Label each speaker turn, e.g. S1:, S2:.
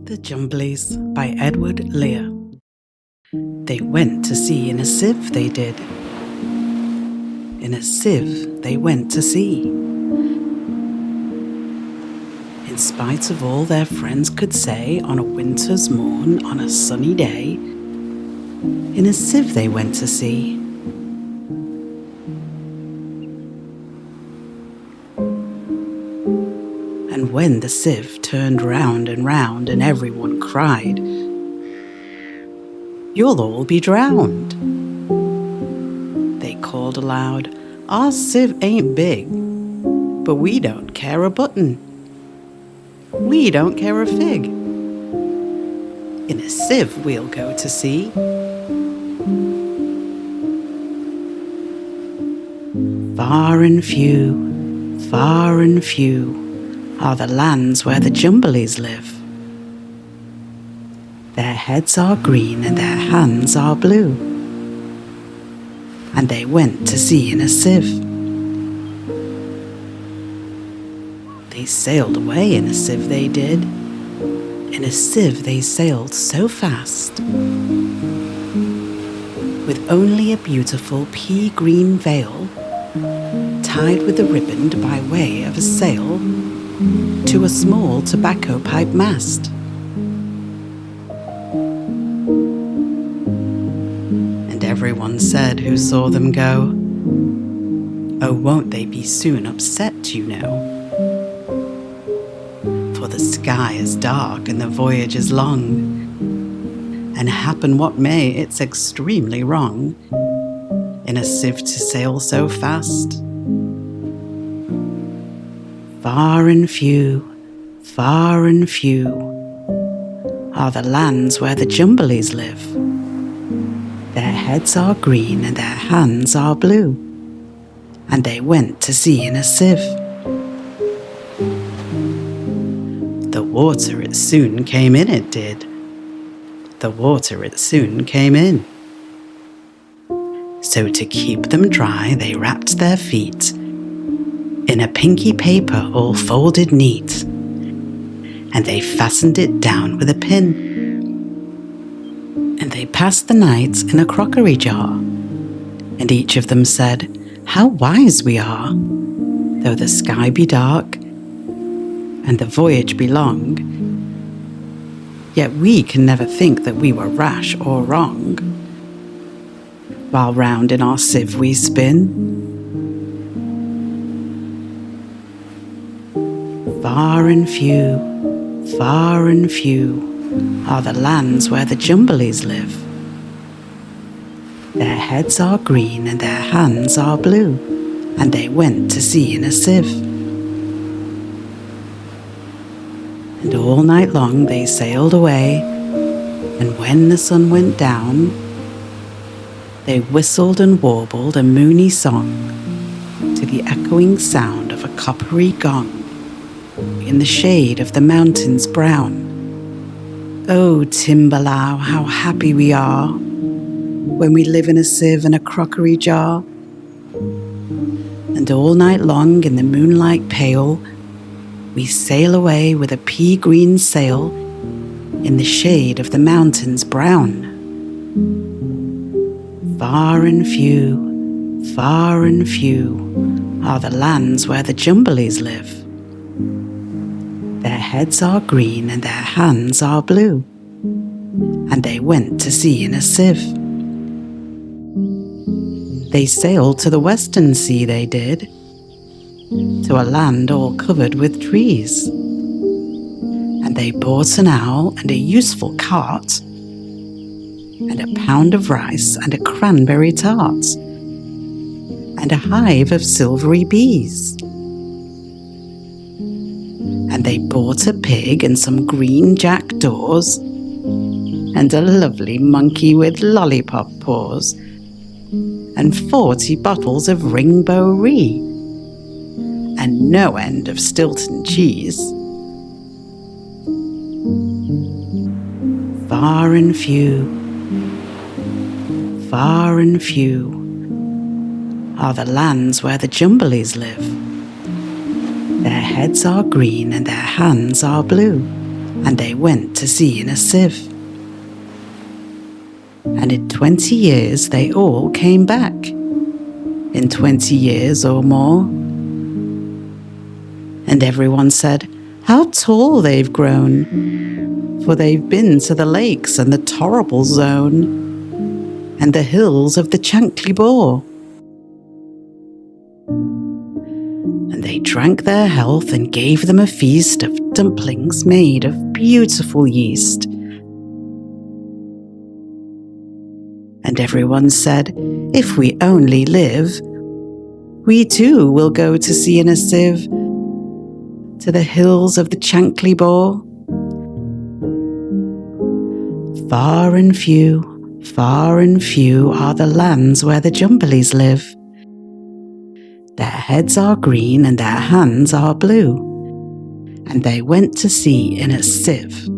S1: The Jumblies by Edward Lear. They went to sea in a sieve, they did. In a sieve they went to sea. In spite of all their friends could say, on a winter's morn, on a sunny day, in a sieve they went to sea. And when the sieve turned round and everyone cried, "You'll all be drowned," they called aloud, "Our sieve ain't big, but we don't care a button. We don't care a fig. In a sieve we'll go to sea." Far and few are the lands where the Jumblies live. Their heads are green and their hands are blue, and they went to sea in a sieve. They sailed away in a sieve, they did. In a sieve they sailed so fast, with only a beautiful pea-green veil tied with a riband by way of a sail to a small tobacco pipe mast. And everyone said who saw them go, "Oh, won't they be soon upset, you know? For the sky is dark and the voyage is long, and happen what may, it's extremely wrong in a sieve to sail so fast." Far and few are the lands where the Jumblies live. Their heads are green and their hands are blue, and they went to sea in a sieve. The water it soon came in, it did. The water it soon came in. So to keep them dry they wrapped their feet in a pinky paper all folded neat, and they fastened it down with a pin. And they passed the night in a crockery jar, and each of them said, "How wise we are! Though the sky be dark and the voyage be long, yet we can never think that we were rash or wrong, while round in our sieve we spin." Far and few are the lands where the Jumblies live. Their heads are green and their hands are blue, and they went to sea in a sieve. And all night long they sailed away, and when the sun went down, they whistled and warbled a moony song to the echoing sound of a coppery gong in the shade of the mountains brown. Oh, Timberlow, how happy we are when we live in a sieve and a crockery jar. And all night long in the moonlight pale, we sail away with a pea-green sail in the shade of the mountains brown. Far and few are the lands where the Jumblies live. Their heads are green and their hands are blue, and they went to sea in a sieve. They sailed to the western sea, they did, to a land all covered with trees. And they bought an owl and a useful cart, and a pound of rice and a cranberry tart, and a hive of silvery bees. And they bought a pig and some green jackdaws, and a lovely monkey with lollipop paws, and 40 bottles of Ringbo Ree, and no end of Stilton cheese. Far and few are the lands where the Jumblies live. Their heads are green and their hands are blue, and they went to sea in a sieve. And in 20 years they all came back, in 20 years or more. And everyone said, "How tall they've grown, for they've been to the lakes and the Torrible Zone, and the hills of the Chankly Bore." And they drank their health and gave them a feast of dumplings made of beautiful yeast. And everyone said, "If we only live, we too will go to sea in a sieve, to the hills of the Chankly Bore." Far and few are the lands where the Jumblies live. Their heads are green and their hands are blue, and they went to sea in a sieve.